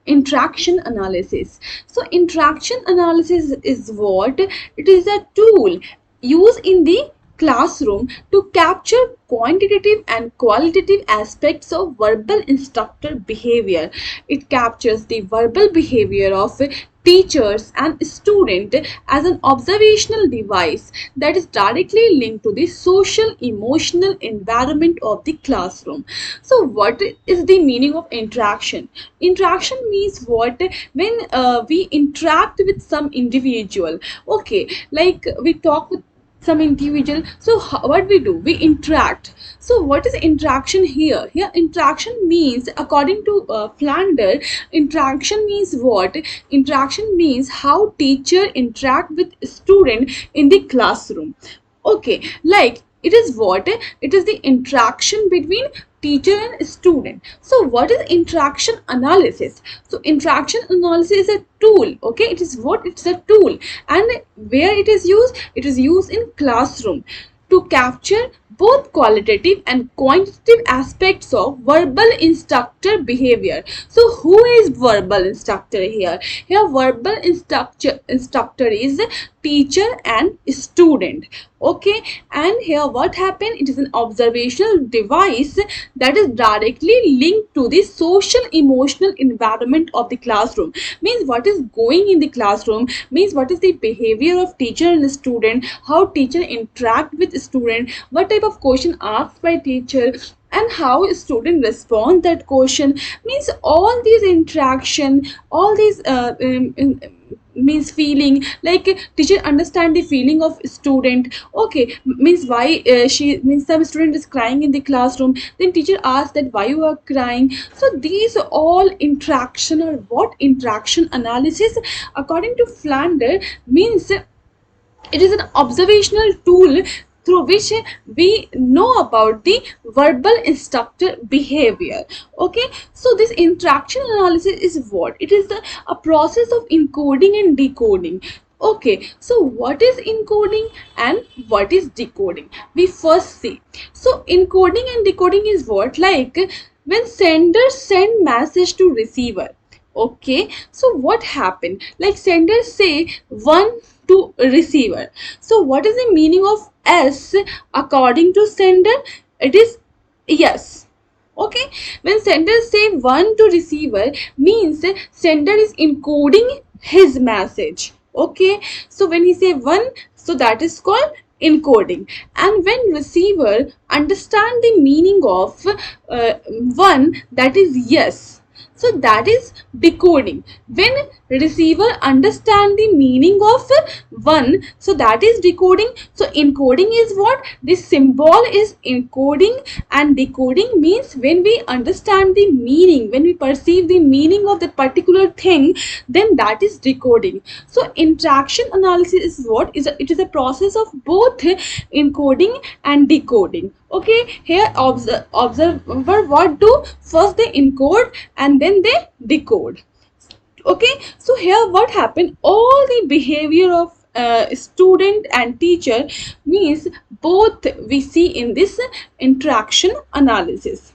interaction analysis. So interaction analysis is what? It is a tool used in the classroom to capture quantitative and qualitative aspects of verbal instructor behavior. It captures the verbal behavior of teachers and student as an observational device that is directly linked to the social emotional environment of the classroom. So what is the meaning of interaction? Interaction means what? When we interact with some individual, okay, like we talk with some individual, so what we do, we interact. So what is interaction here? Here interaction means, according to Flanders, interaction means what? Interaction means how teacher interact with student in the classroom. Okay, like it is what? It is the interaction between teacher and student. So what is interaction analysis? So interaction analysis is a tool. Okay, it is what? It's a tool. And where it is used? It is used in classroom to capture both qualitative and quantitative aspects of verbal instructor behavior. So who is verbal instructor here? Here verbal instructor is teacher and student. Okay, and here what happened? It is an observational device that is directly linked to the social emotional environment of the classroom. Means what is going in the classroom, means what is the behavior of teacher and student, how teacher interact with student, what type of question asked by teacher, and how student respond that question. Means all these interaction, all these means feeling, like teacher understand the feeling of student. Okay, means why she means some student is crying in the classroom, then teacher asks that why you are crying. So these are all interaction, or what? Interaction analysis, according to Flanders, means it is an observational tool through which we know about the verbal instructor behavior. Okay, so this interaction analysis is what? It is a process of encoding and decoding. Okay, so what is encoding and what is decoding? We first see. So encoding and decoding is what? Like when sender send message to receiver. Okay, so what happened? Like senders say one to receiver. So what is the meaning of S according to sender? It is yes. Okay, when senders say one to receiver, means sender is encoding his message. Okay, so when he say one, so that is called encoding. And when receiver understand the meaning of one, that is yes, so that is decoding. When receiver understand the meaning of one, so that is decoding. So encoding is what? This symbol is encoding, and decoding means when we understand the meaning, when we perceive the meaning of that particular thing, then that is decoding. So interaction analysis is what? It is a process of both encoding and decoding. Okay, here observer what do? First they encode and then they decode. Okay, so here what happened? All the behavior of student and teacher, means both we see in this interaction analysis.